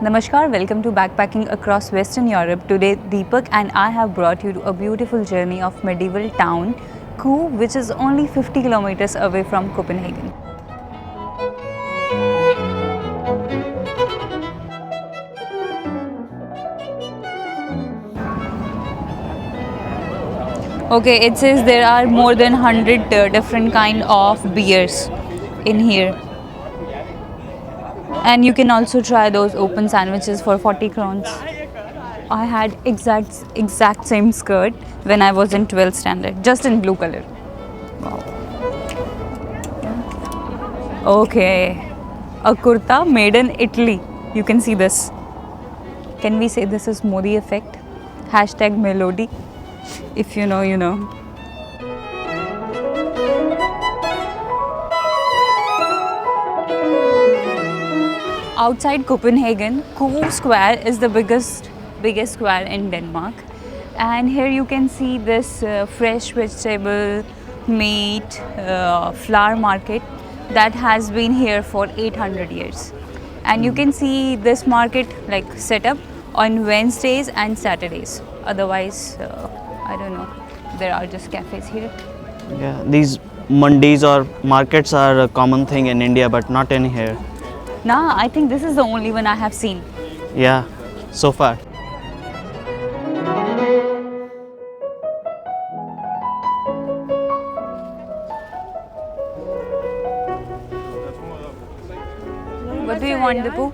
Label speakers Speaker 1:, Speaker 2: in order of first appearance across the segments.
Speaker 1: Namaskar, welcome to Backpacking Across Western Europe. Today Deepak and I have brought you to a beautiful journey of medieval town Køge, which is only 50 kilometers away from Copenhagen. Okay, it says there are more than 100 different kind of beers in here. And you can also try those open sandwiches for 40 crowns. I had exact same skirt when I was in 12th standard, just in blue color. Wow. Okay, a kurta made in Italy. You can see this. Can we say this is Modi effect? Hashtag Melody. If you know, you know. Outside Copenhagen, Køge Square is the biggest square in Denmark, and here you can see this fresh vegetable, meat, flower market that has been here for 800 years. And you can see this market like set up on Wednesdays and Saturdays. Otherwise, I don't know, there are just cafes here.
Speaker 2: Yeah, these mandis or markets are a common thing in India, but not in here.
Speaker 1: Nah, I think this is the only one I have seen.
Speaker 2: Yeah, so far.
Speaker 1: What do you want, Dipu?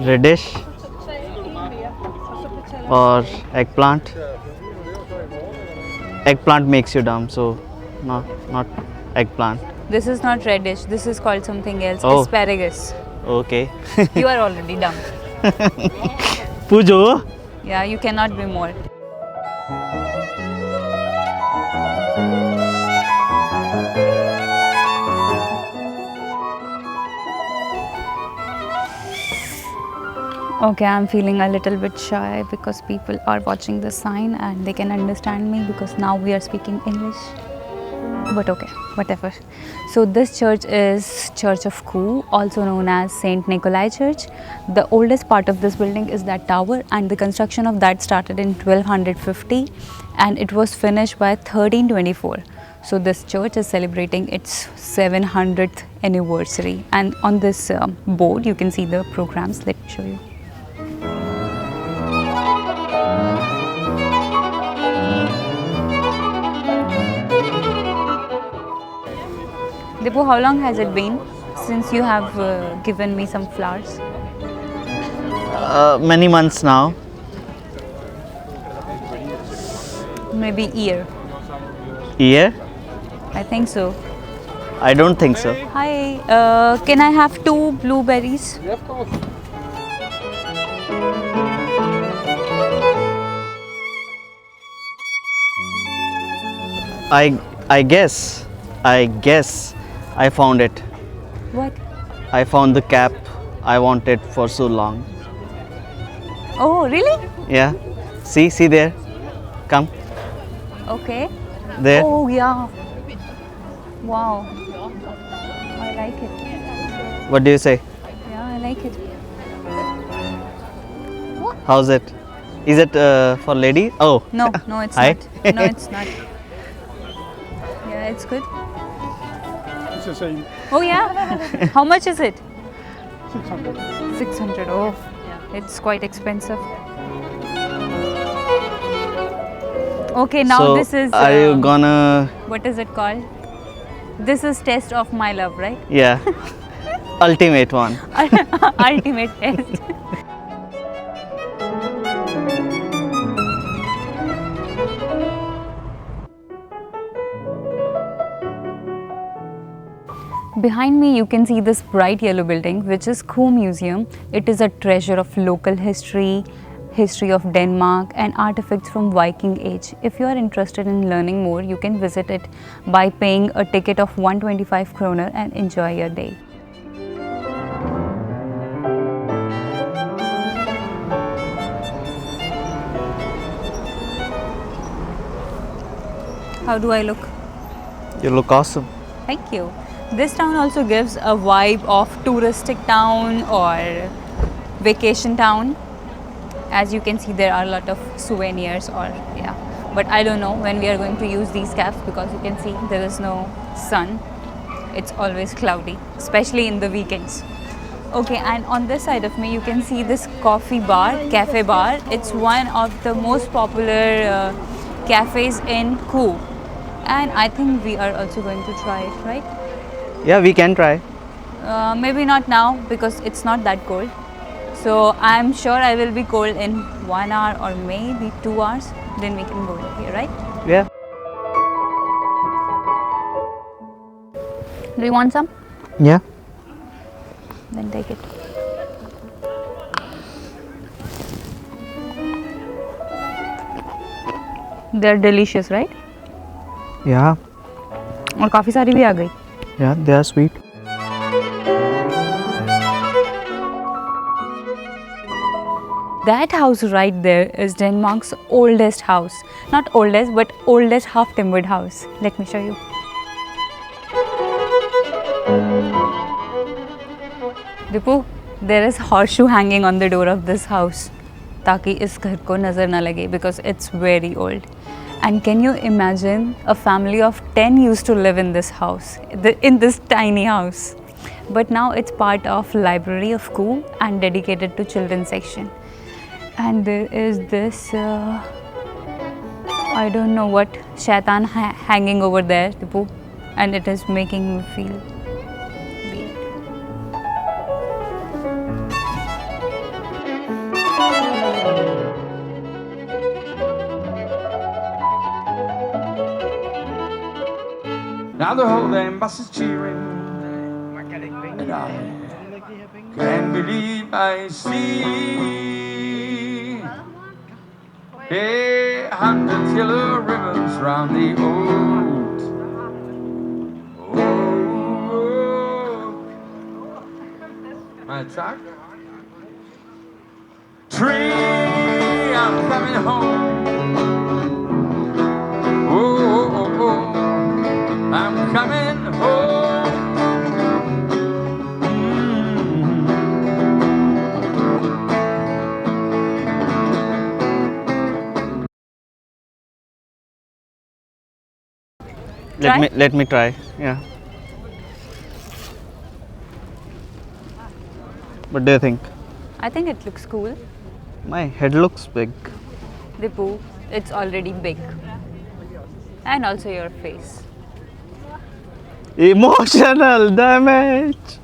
Speaker 2: Radish or eggplant. Eggplant makes you dumb, so not eggplant.
Speaker 1: This is not radish, this is called something else,
Speaker 2: Oh.
Speaker 1: asparagus.
Speaker 2: Okay.
Speaker 1: You are already dumb.
Speaker 2: Pujo.
Speaker 1: Yeah, you cannot be more. Okay, I'm feeling a little bit shy because people are watching the sign and they can understand me because now we are speaking English. But okay, whatever. So this church is Church of Køge, also known as Saint Nikolai Church. The oldest part of this building is that tower, and the construction of that started in 1250 and it was finished by 1324. So this church is celebrating its 700th anniversary, and on this board you can see the programs. Let me show you. Dipu, how long has it been since you have given me some flowers?
Speaker 2: Many months now.
Speaker 1: Maybe year.
Speaker 2: Year?
Speaker 1: I think so.
Speaker 2: I don't think so.
Speaker 1: Hi, can I have 2 blueberries?
Speaker 3: Yeah, of course.
Speaker 2: I guess I found it.
Speaker 1: What?
Speaker 2: I found the cap I wanted for so long.
Speaker 1: Oh, really?
Speaker 2: Yeah. See there. Come.
Speaker 1: Okay.
Speaker 2: There.
Speaker 1: Oh, yeah. Wow. I like it.
Speaker 2: What do you say?
Speaker 1: Yeah, I like it.
Speaker 2: How's it? Is it for lady? Oh.
Speaker 1: No, it's
Speaker 2: Hi.
Speaker 1: not. No, it's not. Yeah, it's good.
Speaker 3: It's the same.
Speaker 1: Oh, yeah? How much is it?
Speaker 3: 600.
Speaker 1: 600. Oh, it's quite expensive. Okay, now
Speaker 2: So,
Speaker 1: this is.
Speaker 2: are you gonna?
Speaker 1: What is it called? This is test of my love, right?
Speaker 2: Yeah. Ultimate one.
Speaker 1: Ultimate test. Behind me you can see this bright yellow building, which is Køge Museum. It is a treasure of local history of Denmark and artifacts from Viking age. If you are interested in learning more, you can visit it by paying a ticket of 125 kroner and enjoy your day. How do I look?
Speaker 2: You look awesome.
Speaker 1: Thank you. This town also gives a vibe of touristic town or vacation town. As you can see, there are a lot of souvenirs or yeah. But I don't know when we are going to use these caps because you can see there is no sun. It's always cloudy, especially in the weekends. Okay, and on this side of me, you can see this cafe bar. It's one of the most popular cafes in Køge. And I think we are also going to try it, right?
Speaker 2: Yeah, we can try.
Speaker 1: Maybe not now because it's not that cold. So I'm sure I will be cold in 1 hour or maybe 2 hours. Then we can go in here, right?
Speaker 2: Yeah.
Speaker 1: Do you want some?
Speaker 2: Yeah.
Speaker 1: Then take it. They're delicious, right?
Speaker 2: Yeah.
Speaker 1: और काफ़ी सारी भी आ गई.
Speaker 2: Yeah, they are sweet.
Speaker 1: That house right there is Denmark's oldest house. Not oldest, but oldest half-timbered house. Let me show you. Dipu, there is horseshoe hanging on the door of this house ताकि इस घर को नज़र ना लगे because it's very old. And can you imagine a family of 10 used to live in this house, in this tiny house. But now it's part of library of Køge and dedicated to children's section. And there is this, I don't know what, shaitan hanging over there, Tipu, and it is making me feel weird.
Speaker 4: Now the whole damn bus is cheering, and I can't believe I see 100 yellow ribbons round the old my talk tree. I'm coming home. I'm coming home.
Speaker 2: Let me try. Yeah. What do you think?
Speaker 1: I think it looks cool.
Speaker 2: My head looks big.
Speaker 1: Dipu, it's already big. And also your face.
Speaker 2: Emotional damage.